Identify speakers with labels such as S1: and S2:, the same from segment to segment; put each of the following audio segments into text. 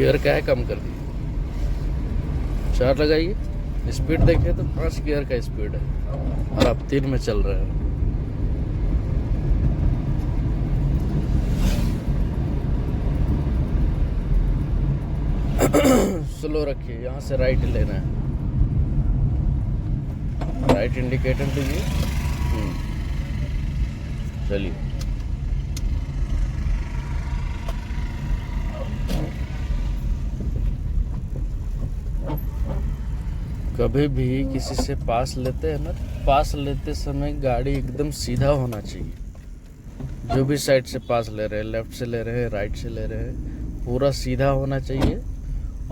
S1: Gear क्या है कम कर दिए, 4 लगाइए। स्पीड देखिए तो 5 गियर का स्पीड है और आप 3 में चल रहे हैं। स्लो रखिए, यहाँ से राइट लेना है, राइट इंडिकेटर दीजिए। चलिए कभी भी किसी से पास लेते हैं ना, पास लेते समय गाड़ी एकदम सीधा होना चाहिए। जो भी साइड से पास ले रहे हैं, लेफ्ट से ले रहे हैं, राइट से ले रहे हैं, पूरा सीधा होना चाहिए।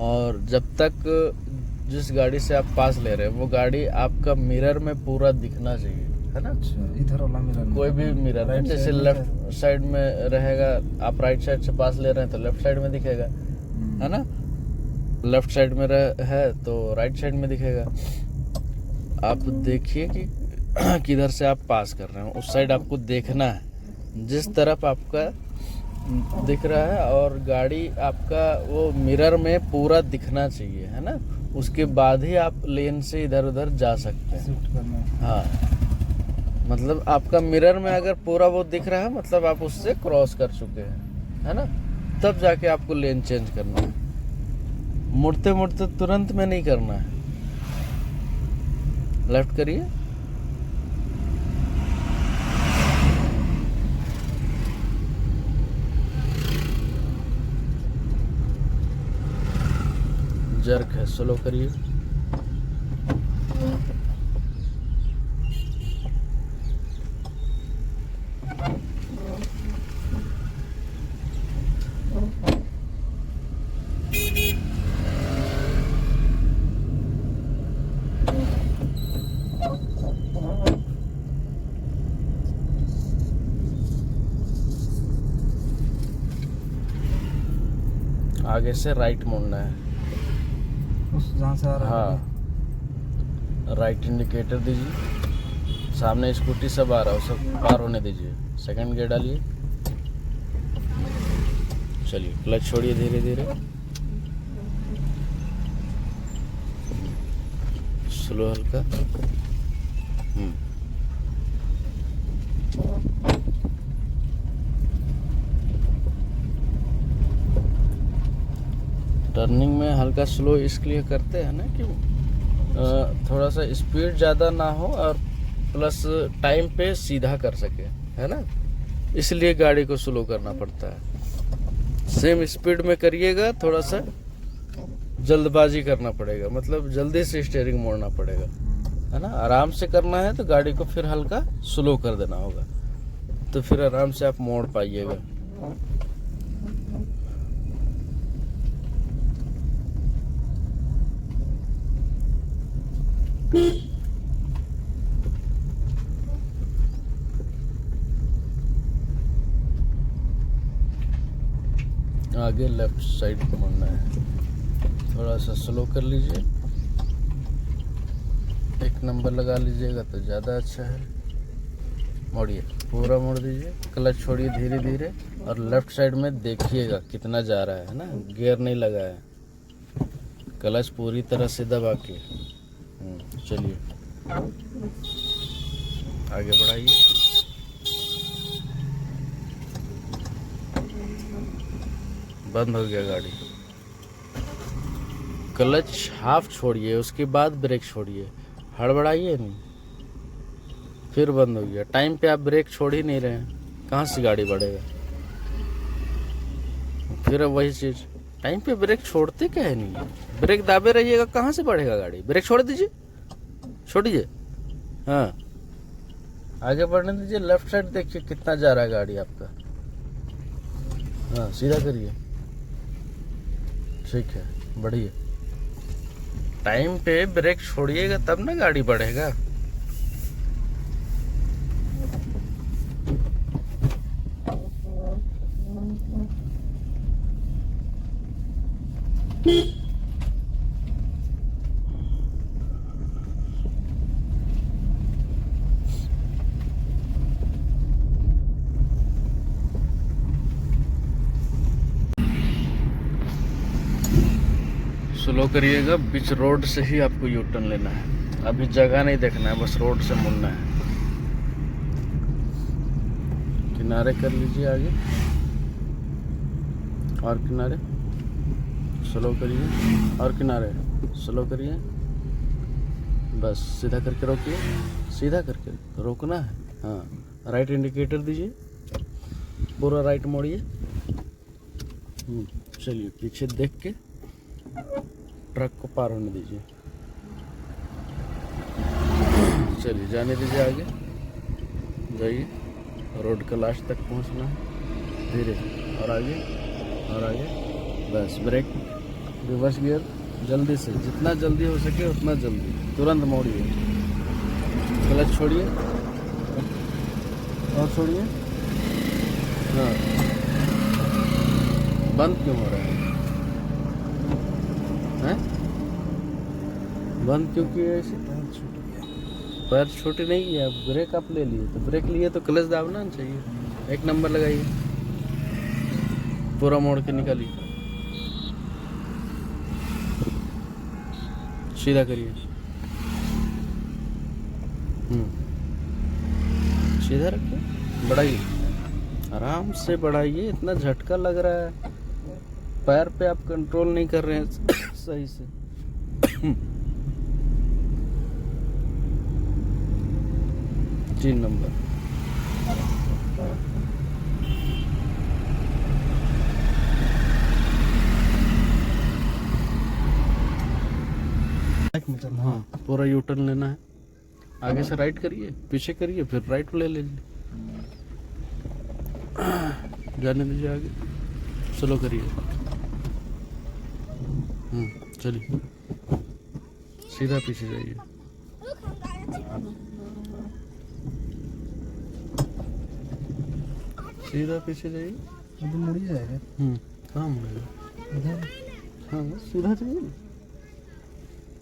S1: और जब तक जिस गाड़ी से आप पास ले रहे हैं वो गाड़ी आपका मिरर में पूरा दिखना चाहिए, है ना।
S2: इधर वाला मिरर,
S1: कोई भी मिरर, जैसे लेफ्ट साइड में रहेगा, आप राइट साइड से पास ले रहे हैं तो लेफ्ट साइड में दिखेगा, है ना। लेफ्ट साइड में है तो राइट साइड में दिखेगा। आप देखिए कि किधर से आप पास कर रहे हैं, उस साइड आपको देखना है, जिस तरफ आपका दिख रहा है, और गाड़ी आपका वो मिरर में पूरा दिखना चाहिए, है ना। उसके बाद ही आप लेन से इधर उधर जा सकते हैं। हाँ, मतलब आपका मिरर में अगर पूरा वो दिख रहा है मतलब आप उससे क्रॉस कर चुके हैं, है ना। तब जाके आपको लेन चेंज करना है, मुड़ते मुड़ते तुरंत में नहीं करना है। लेफ्ट करिए, जर्क है, स्लो करिए। आगे से राइट मुड़ना है,
S2: जहाँ से आ रहा है।
S1: हाँ, राइट इंडिकेटर दीजिए। सामने स्कूटी सब आ रहा है, सब पार होने दीजिए। सेकंड गियर डालिए, चलिए क्लच छोड़िए धीरे धीरे, स्लो हल्का। टर्निंग में हल्का स्लो इसलिए करते हैं ना कि थोड़ा सा स्पीड ज़्यादा ना हो और प्लस टाइम पे सीधा कर सके, है ना। इसलिए गाड़ी को स्लो करना पड़ता है। सेम स्पीड में करिएगा, थोड़ा सा जल्दबाजी करना पड़ेगा, मतलब जल्दी से स्टीयरिंग मोड़ना पड़ेगा, है ना। आराम से करना है तो गाड़ी को फिर हल्का स्लो कर देना होगा, तो फिर आराम से आप मोड़ पाइएगा। आगे लेफ्ट साइड मुड़ना है, थोड़ा सा स्लो कर लीजिए, 1 नंबर लगा लीजिएगा तो ज़्यादा अच्छा है। मोड़िए, पूरा मोड़ दीजिए, क्लच छोड़िए धीरे धीरे, और लेफ्ट साइड में देखिएगा कितना जा रहा है ना। गियर नहीं लगा है, क्लच पूरी तरह से दबा के। चलिए आगे बढ़ाइए, बंद हो गया गाड़ी। क्लच हाफ छोड़िए, उसके बाद ब्रेक छोड़िए, हड़बड़ाइए नहीं, फिर बंद हो गया। टाइम पे आप ब्रेक छोड़ ही नहीं रहे हैं, कहाँ से गाड़ी बढ़ेगा। फिर अब वही चीज़, टाइम पे ब्रेक छोड़ते क्या है नहीं, ब्रेक दाबे रहिएगा, कहाँ से बढ़ेगा गाड़ी। ब्रेक छोड़ दीजिए, छोड़िए। हाँ, आगे बढ़ने दीजिए। लेफ्ट साइड देखिए कितना जा रहा है गाड़ी आपका। हाँ, सीधा करिए, ठीक है, बढ़िए। टाइम पे ब्रेक छोड़िएगा तब ना गाड़ी बढ़ेगा। स्लो करिएगा, बीच रोड से ही आपको यू टर्न लेना है। अभी जगह नहीं देखना है, बस रोड से मुड़ना है। किनारे कर लीजिए आगे, और किनारे स्लो करिए, और किनारे स्लो करिए। बस सीधा करके रोकिए, सीधा करके रोकना है। हाँ, राइट इंडिकेटर दीजिए, पूरा राइट मोड़िए। चलिए, पीछे देख के ट्रक को पार होने दीजिए। चलिए, जाने दीजिए, आगे जाइए। रोड के लास्ट तक पहुंचना है, धीरे, और आगे, और आगे। बस ब्रेक, रिवर्स गियर, जल्दी से, जितना जल्दी हो सके उतना जल्दी, तुरंत मोड़िए। क्लच छोड़िए, और छोड़िए। हाँ, बंद क्यों हो रहा है? हैं? बंद क्यों किए ऐसे? पैर छोटे नहीं किया, ब्रेक आप ले लिए, तो ब्रेक लिए तो क्लच दाबना चाहिए। एक नंबर लगाइए, पूरा मोड़ के निकालिए, सीधा करिए। सीधा रखिए, बढ़ाइए, आराम से बढ़ाइए। इतना झटका लग रहा है, पैर पे आप कंट्रोल नहीं कर रहे हैं सही से। 3 नंबर। हाँ, पूरा यू टर्न लेना है। आगे से राइट करिए, पीछे करिए, फिर राइट ले लीजिए। जाने दीजिए आगे, स्लो करिए। चलिए, सीधा पीछे जाइए। सीधा पीछे जाइए।
S2: तो मुड़ ही जाएगा।
S1: कहाँ मुड़ेगा?
S2: इधर।
S1: हाँ, सीधा जाइए,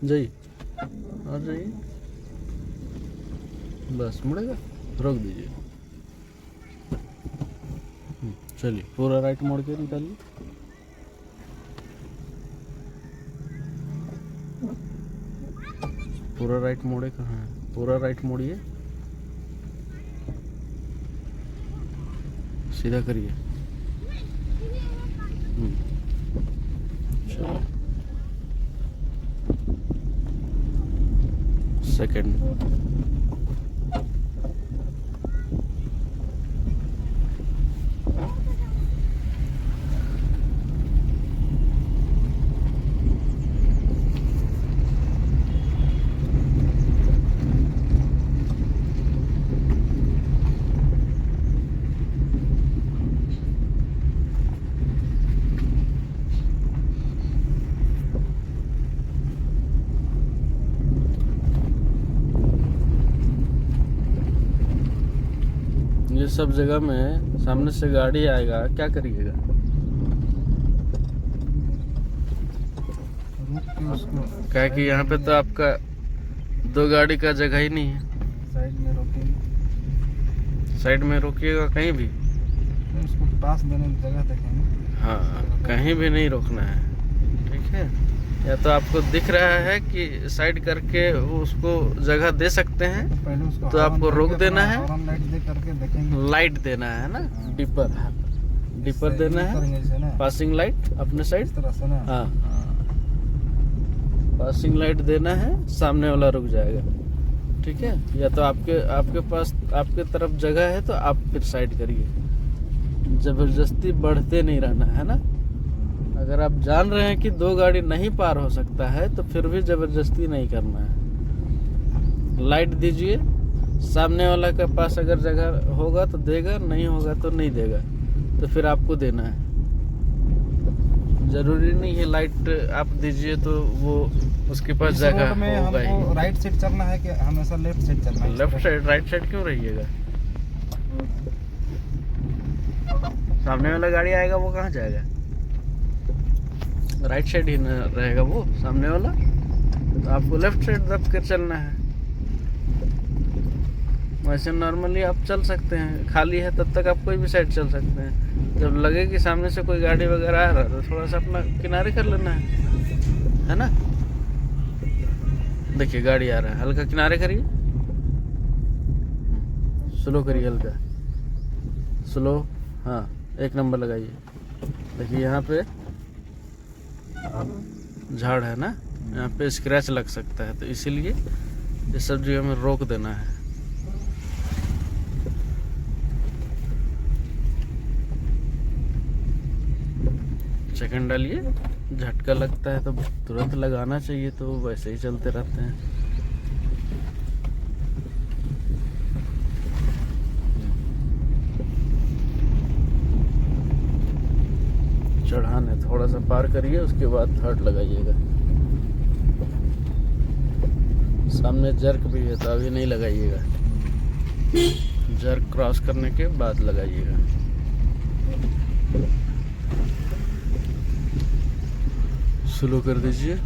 S1: जाइए, और जाइए। बस मुड़ेगा, रोक दीजिए। चलिए, पूरा राइट मोड़ के निकालिए। पूरा राइट मोड़े कहाँ है? पूरा राइट मोड़िए, सीधा करिए। चलो, सेकंड। ये सब जगह में सामने से गाड़ी आएगा, क्या करिएगा? क्या कि यहाँ पे तो आपका 2 गाड़ी का जगह ही नहीं है।
S2: साइड में रोकेंगे।
S1: साइड में रोकिएगा कहीं भी?
S2: उसको पास देने की जगह देखेंगे।
S1: हाँ, कहीं भी नहीं रोकना है, ठीक है? या तो आपको दिख रहा है कि साइड करके उसको जगह दे सकते हैं,
S2: तो पहले उसको
S1: तो आपको रोक देना है।
S2: लाइट दे करके देखेंगे।
S1: लाइट देना है ना, डिपर देना
S2: करेंगे जैसे ना,
S1: है, पासिंग लाइट अपने साइड।
S2: इस तरह से ना।
S1: हाँ, पासिंग लाइट देना है, सामने वाला रुक जाएगा, ठीक है? या तो आपके पास आपके तरफ जगह है तो आप फिर साइड करिए। जबरदस्ती बढ़ते नहीं रहना है ना। अगर आप जान रहे हैं कि 2 गाड़ी नहीं पार हो सकता है तो फिर भी जबरदस्ती नहीं करना है। लाइट दीजिए, सामने वाला के पास अगर जगह होगा तो देगा, नहीं होगा तो नहीं देगा, तो फिर आपको देना है। जरूरी नहीं है लाइट आप दीजिए तो वो उसके पास
S2: इस
S1: जगह
S2: रोड में
S1: होगा ही।
S2: हमको राइट साइड चलना है कि हमेशा लेफ्ट साइड चलना है?
S1: लेफ्ट साइड, राइट साइड क्यों रहिएगा? सामने वाला गाड़ी आएगा वो कहाँ जाएगा? राइट साइड ही न रहेगा वो सामने वाला, तो आपको लेफ्ट साइड दब कर चलना है। वैसे नॉर्मली आप चल सकते हैं, खाली है तब तक आप कोई भी साइड चल सकते हैं। जब लगे कि सामने से कोई गाड़ी वगैरह आ रहा है तो थोड़ा सा अपना किनारे कर लेना है। है ना। देखिए गाड़ी आ रहा है, हल्का किनारे करिए, स्लो करिए, हल्का स्लो। हाँ, 1 नंबर लगाइए। देखिए यहाँ पे झाड़ है ना, यहाँ पे स्क्रैच लग सकता है, तो इसीलिए ये सब जगह में रोक देना है। सेकंड डालिए, झटका लगता है तो तुरंत लगाना चाहिए, तो वैसे ही चलते रहते हैं। चढ़ान है, थोड़ा सा पार करिए, उसके बाद थर्ड लगाइएगा। सामने जर्क भी है तो अभी नहीं लगाइएगा, जर्क क्रॉस करने के बाद लगाइएगा। स्लो कर दीजिए।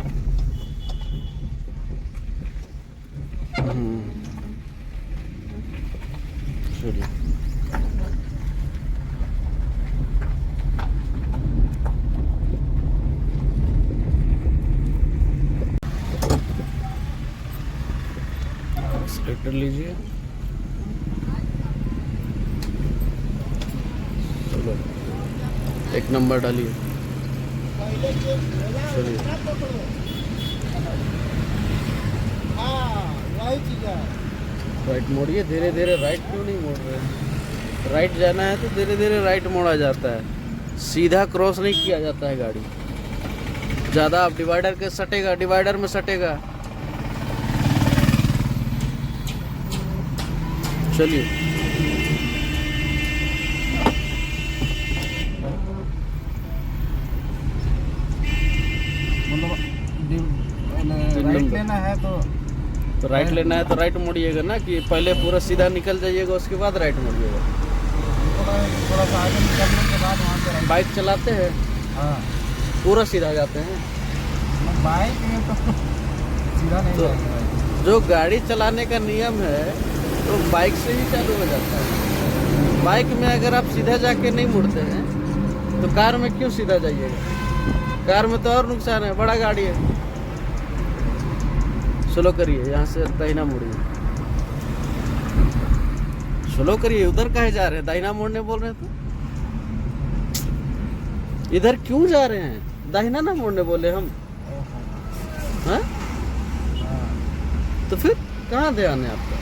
S1: चलिए, एक्सीलेटर लीजिए। चलो, 1 नंबर डालिए। चलिए, राइट मोड़िए, धीरे धीरे। राइट क्यों नहीं मोड़ रहे हैं? राइट जाना है तो धीरे धीरे राइट मोड़ा जाता है, सीधा क्रॉस नहीं किया जाता है गाड़ी। ज़्यादा आप डिवाइडर के सटेगा, डिवाइडर में सटेगा। चलिए,
S2: मतलब राइट लेना है
S1: तो राइट लेना है तो राइट मोड़िएगा ना, कि पहले पूरा सीधा निकल जाइएगा, उसके बाद राइट मोड़िएगा।
S2: थोड़ा सा आगे निकलने के बाद वहाँ पे
S1: बाइक चलाते हैं,
S2: हाँ,
S1: पूरा सीधा जाते हैं।
S2: बाइक में तो सीधा नहीं
S1: तो
S2: जाएगा।
S1: जो गाड़ी चलाने का नियम है तो बाइक से ही चालू हो जाता है। बाइक में अगर आप सीधा जाके नहीं मुड़ते हैं तो कार में क्यों सीधा जाइएगा? कार में तो और नुकसान है, बड़ा गाड़ी है। स्लो करिए, यहाँ से दाहिना मुड़िए। स्लो करिए, उधर कहे जा रहे हैं? दाहिना मोड़ने बोल रहे हैं तो इधर क्यों जा रहे हैं? दाहिना ना मोड़ने बोले हम, हाँ? तो फिर कहाँ ध्यान है आपका?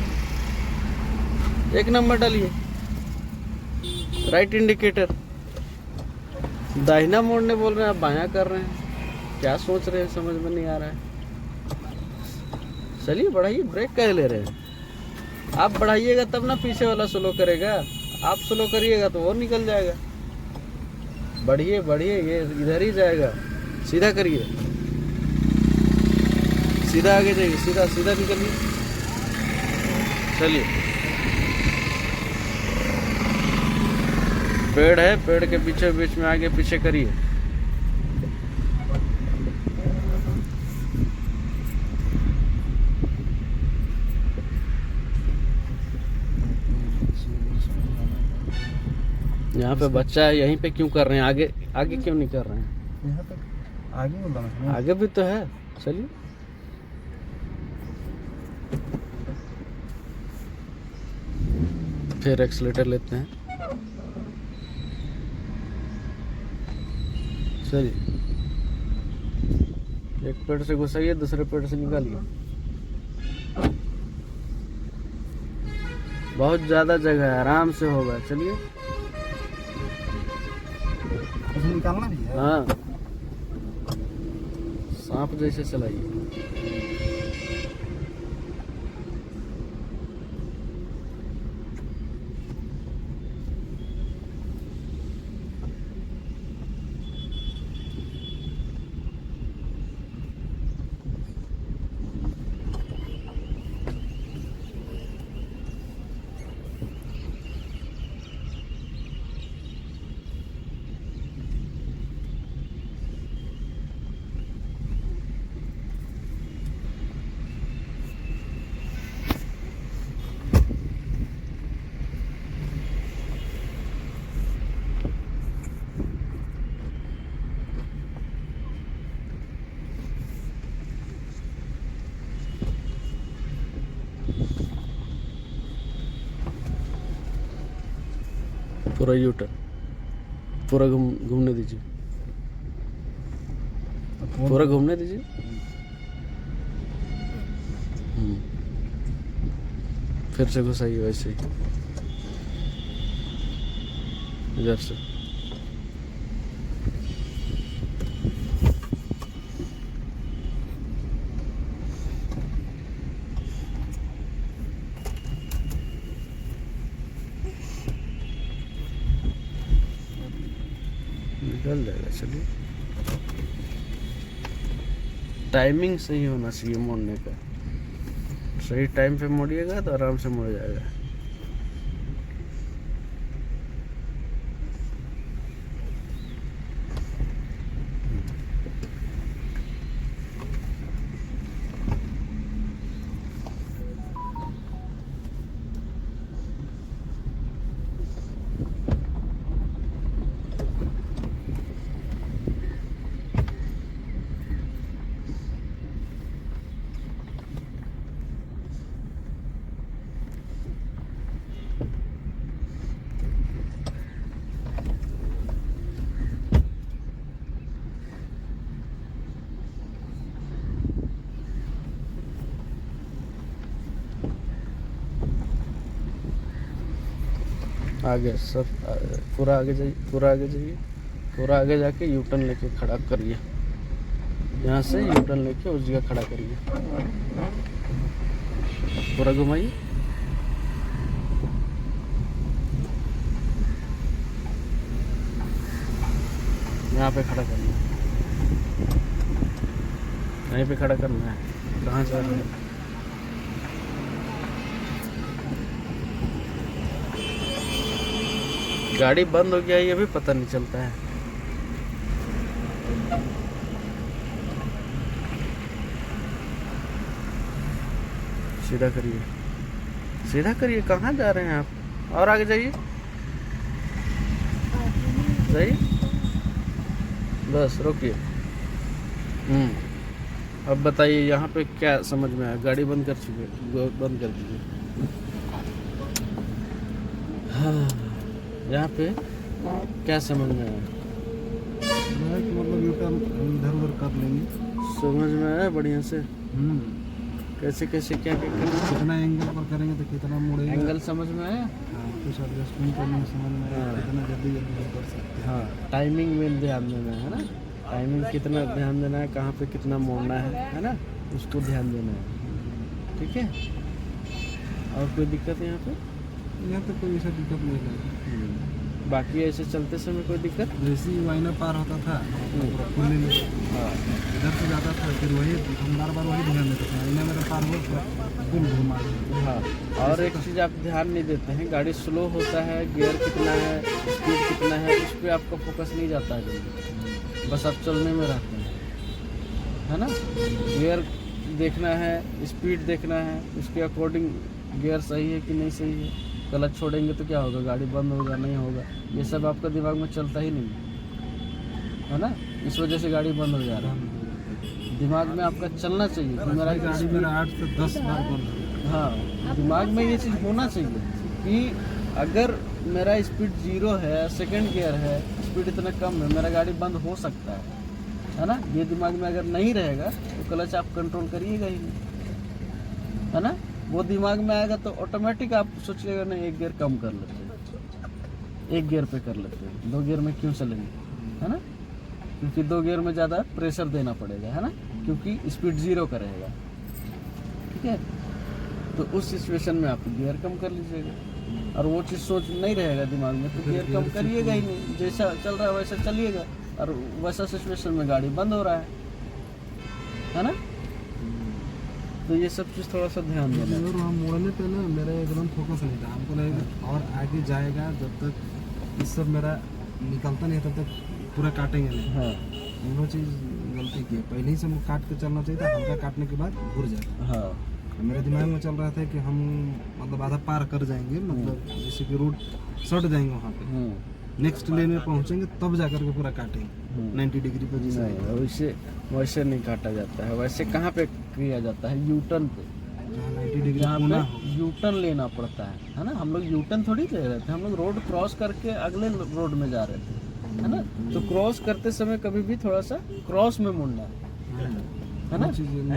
S1: 1 नंबर डालिए, राइट इंडिकेटर। दाहिना मोड़ने बोल रहे हैं, आप बायां कर रहे हैं। क्या सोच रहे हैं, समझ में नहीं आ रहा है। चलिए बढ़ाइए, ब्रेक कह ले रहे हैं? आप बढ़ाइएगा तब ना पीछे वाला स्लो करेगा। आप स्लो करिएगा तो वो निकल जाएगा। बढ़िए बढ़िए, ये इधर ही जाएगा। सीधा करिए, सीधा आगे जाइए, सीधा सीधा निकलिए। चलिए, पेड़ है, पेड़ के पीछे बीच में आगे पीछे करिए। यहाँ पे बच्चा है, यहीं पे क्यों कर रहे हैं? आगे आगे क्यों नहीं कर रहे हैं?
S2: यहाँ तक आगे बोला ना,
S1: आगे भी तो है। चलिए, फिर एक्सीलेटर लेते हैं। चलिए, एक पेड़ से घुसाइए, दूसरे पेड़ से निकालिए। बहुत ज्यादा जगह है, आराम से होगा। चलिए,
S2: निकालना भी है।
S1: हाँ, सांप जैसे चलाइए। पूरा यू टर्न, पूरा घूमने दीजिए, पूरा घूमने दीजिए। फिर से घुसाइए वैसे ही, इधर से। निकल जाएगा, चलिए। टाइमिंग सही होना चाहिए मोड़ने का, सही टाइम पे मोड़िएगा तो आराम से मुड़ जाएगा। आगे सब पूरा आगे जाइए, पूरा आगे जाइए, पूरा आगे जाके यू टर्न लेके खड़ा करिए। यहाँ से यू टर्न लेके उस जगह खड़ा करिए, पूरा घुमाइए। यहाँ पे खड़ा करना है, यहीं पे खड़ा करना है। कहाँ जा रहे हैं? गाड़ी बंद हो गया ये भी पता नहीं चलता है। सीधा करिए, सीधा करिए। कहाँ जा रहे हैं आप? और आगे जाइए, जाइए, बस रोकिए। अब बताइए यहाँ पे क्या समझ में आया? गाड़ी बंद कर चुके, बंद कर दीजिए। हाँ, यहाँ पे क्या समझ में आया?
S2: मतलब यू टर्न इधर उधर कर लेंगे।
S1: समझ में आया बढ़िया से? कैसे कैसे क्या क्या करना?
S2: कितना एंगल पर करेंगे तो कितना मुड़ेगा।
S1: एंगल समझ में आया?
S2: हाँ, कुछ एडजस्टमेंट करने में समझ में आया। कितना जल्दी जल्दी हम कर सकते हैं।
S1: हाँ, टाइमिंग में ध्यान देना है ना, टाइमिंग कितना ध्यान देना है, कहाँ पे कितना मोड़ना है ना, उसको ध्यान देना है। ठीक है। और कोई दिक्कत है यहाँ पे?
S2: यहाँ तो कोई ऐसा दिक्कत नहीं लगी।
S1: बाकी ऐसे चलते समय कोई दिक्कत?
S2: जैसे ही वाइनर पार होता था खुलने में,
S1: हाँ,
S2: इधर से जाता था, फिर वही हम बार बार वही ध्यान देते थे। वाइनर मेरा पार हुआ फुल घुमा।
S1: हाँ। और एक चीज़ आप ध्यान नहीं देते हैं, गाड़ी स्लो होता है, गियर कितना है, स्पीड कितना है, उस पर आपका फोकस नहीं जाता है जल्दी। बस आप चलने में रहते हैं, है ना। गियर देखना है, स्पीड देखना है, उसके अकॉर्डिंग गियर सही है कि नहीं सही है। गलत छोड़ेंगे तो क्या होगा? गाड़ी बंद होगा, नहीं होगा। ये सब आपका दिमाग में चलता ही नहीं है ना, इस वजह से गाड़ी बंद हो जा रहा है। दिमाग में आपका चलना चाहिए कि मेरा
S2: गाड़ी मेरा 8 से 10 बार बंद हो।
S1: हाँ, दिमाग में ये चीज़ होना चाहिए कि अगर मेरा स्पीड 0 है, सेकंड गियर है, स्पीड इतना कम है, मेरा गाड़ी बंद हो सकता है ना। ये दिमाग में अगर नहीं रहेगा तो क्लच आप कंट्रोल करिएगा ही नहीं, है ना। वो दिमाग में आएगा तो ऑटोमेटिक आप सोचिएगा नहीं, एक गियर कम कर लेते हैं, एक गियर पे कर लेते हैं, 2 गियर में क्यों चलेंगे, है ना। क्योंकि 2 गियर में ज़्यादा प्रेशर देना पड़ेगा, है ना, क्योंकि स्पीड 0 का रहेगा। ठीक है। तो उस सिचुएशन में आप गियर कम कर लीजिएगा, और वो चीज़ सोच नहीं रहेगा दिमाग में तो गियर कम करिएगा ही नहीं। जैसा चल रहा है वैसा चलिएगा, और वैसा सिचुएशन में गाड़ी बंद हो रहा है ना। तो ये सब चीज़ थोड़ा सा ध्यान देना।
S2: और हम मोड़ने पे ना मेरा एकदम फोकस नहीं था। हमको लगेगा और आगे जाएगा, जब तक इस सब मेरा निकलता नहीं तब तक पूरा काटेंगे नहीं।
S1: हाँ,
S2: वो चीज़ गलती की है। पहले ही से हमको काट के चलना चाहिए था, हल्का काटने के बाद घुर जाए।
S1: हाँ,
S2: मेरे दिमाग में चल रहा था कि हम मतलब आधा पार कर जाएंगे, मतलब जैसे कि रूट सट जाएंगे वहाँ पे, नेक्स्ट लेन में पहुँचेंगे तब जा करके पूरा काटेंगे 90 डिग्री पर। जैसे
S1: वैसे वैसे नहीं काटा जाता है। वैसे कहाँ पे किया जाता है? यू टर्न पे,
S2: जहाँ 90 डिग्री
S1: जहाँ
S2: कोना
S1: पे
S2: हो।
S1: यू टर्न लेना पड़ता है ना। हम लोग यू टर्न थोड़ी ले रहे थे, हम लोग रोड क्रॉस करके अगले रोड में जा रहे थे, है ना। तो क्रॉस करते समय कभी भी थोड़ा सा क्रॉस में मुड़ना है ना।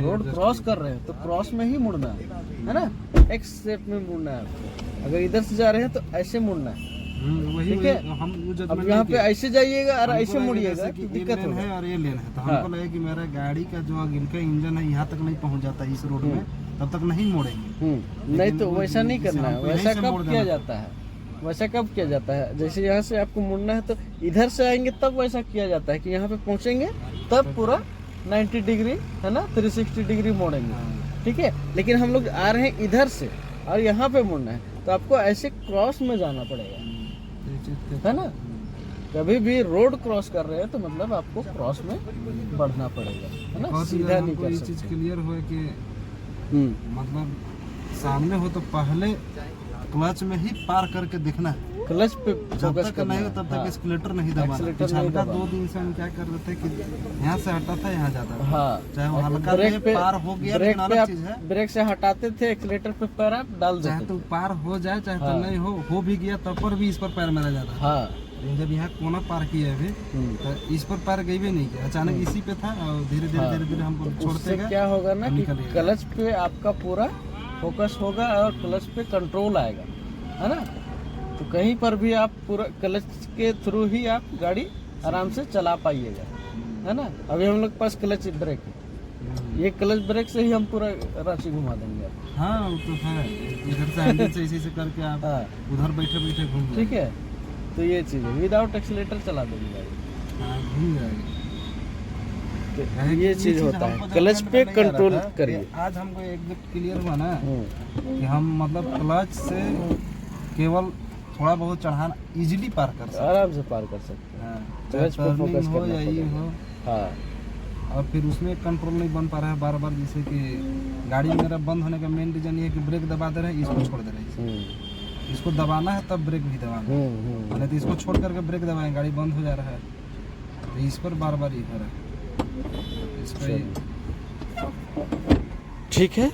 S1: रोड क्रॉस कर रहे हैं तो क्रॉस में ही मुड़ना है ना, एक्स शेप में मुड़ना है आपको। अगर इधर से जा रहे हैं तो ऐसे मुड़ना है,
S2: वही
S1: ठीक है।
S2: हम
S1: अब यहाँ पे ऐसे जाइएगा और ऐसे मुड़िएगा
S2: कि
S1: तो दिक्कत
S2: लेन है
S1: होगा।
S2: और ये लेन है, तो हमको लगे कि मेरा गाड़ी का जो इनका इंजन है यहाँ तक नहीं पहुँच जाता इस रोड में, तब तक नहीं मोड़ेंगे।
S1: नहीं तो वैसा नहीं करना है।
S2: हमको
S1: वैसा
S2: यहीं से
S1: कब
S2: मोड़
S1: किया
S2: देना
S1: जाता है, वैसा कब किया जाता है, जैसे यहाँ से आपको मुड़ना है तो इधर से आएंगे तब वैसा किया जाता है कि यहाँ पे पहुँचेंगे तब पूरा 90 डिग्री है ना, 360 डिग्री मोड़ेंगे, ठीक है। लेकिन हम लोग आ रहे हैं इधर से और यहाँ पे मुड़ना है तो आपको ऐसे क्रॉस में जाना पड़ेगा, है ना। कभी भी रोड क्रॉस कर रहे हैं तो मतलब आपको क्रॉस में बढ़ना पड़ेगा, है ना, सीधा नहीं कर
S2: ये
S1: सकते।
S2: चीज क्लियर हो कि
S1: हम्म,
S2: मतलब सामने हो तो पहले क्लच में ही पार करके देखना है।
S1: क्लच पे
S2: जब
S1: फोकस
S2: तक
S1: करना
S2: नहीं
S1: है।
S2: हो तब तक
S1: हाँ,
S2: एक्सीलेटर नहीं दबाना।
S1: एक्सीलेटर
S2: पिछले
S1: नहीं
S2: का
S1: दबाना।
S2: 2 दिन से हम क्या कर रहे थे कि यहाँ से हटा था यहाँ जाता था,
S1: हाँ,
S2: चाहे वो हल्का
S1: ब्रेक
S2: में
S1: पे
S2: पार हो गया,
S1: ब्रेक
S2: लेकिन
S1: पे
S2: अलग
S1: आप
S2: चीज है,
S1: ब्रेक से हटाते थे, एक्सीलेटर पे पैर आप डाल
S2: चाहे
S1: देते
S2: तो
S1: थे।
S2: पार हो जाए चाहे तो
S1: हाँ।
S2: नहीं हो भी गया तब पर भी इस पर पैर मेरा जाता था।
S1: हाँ,
S2: लेकिन जब यहाँ कोना पार किया अभी तो इस पर पैर गई भी नहीं किया, अचानक इसी पे था और धीरे धीरे
S1: हाँ।
S2: धीरे धीरे हमको छोड़ते
S1: उससे
S2: गए।
S1: क्या होगा ना कि
S2: निकलिएगा।
S1: क्लच पे आपका पूरा फोकस होगा और क्लच पे कंट्रोल आएगा, है ना। तो कहीं पर भी आप पूरा क्लच के थ्रू ही आप गाड़ी आराम से चला पाइएगा, है ना। अभी हम लोग के पास क्लच ब्रेक है, ये क्लच ब्रेक से ही हम पूरा रांची घुमा देंगे आपको।
S2: हाँ वो तो है, इधर से हैंडल से इसी से करके आप
S1: हाँ,
S2: उधर बैठे बैठे घूम जाएंगे।
S1: ठीक है। तो ये चीज़ है, विदाउट एक्सीलेटर चला देंगे गाड़ी।
S2: हाँ, घूम जाएगी।
S1: तो ये चीज़ होता है,
S2: हमको
S1: क्लच
S2: जानने
S1: पे
S2: में नहीं आ रहा
S1: कंट्रोल
S2: था।
S1: करिए।
S2: आज हमको एकदम क्लियर हुआ ना
S1: हम्म,
S2: कि हम मतलब क्लच से केवल थोड़ा बहुत चढ़ाना इजीली पार कर सकते
S1: आराम से पार कर सकते हैं।
S2: हैं।
S1: क्लच पे
S2: टर्निंग
S1: फोकस
S2: हो
S1: करना
S2: या ये
S1: पड़ेगा।
S2: हो,
S1: हाँ,
S2: और फिर उसमें कंट्रोल नहीं बन पा रहा है बार बार। जैसे कि गाड़ी मेरा बंद होने का मेन रीजन ये है कि ब्रेक दबा दे रहे हैं, इसको छोड़ दे रहे हैं। इसको दबाना है तब ब्रेक भी दबाना है, नहीं तो इसको छोड़ करके ब्रेक दबाएं गाड़ी बंद हो जा रहा है। तो इस पर बार बार ये हो रहा है, इस पर
S1: ठीक है।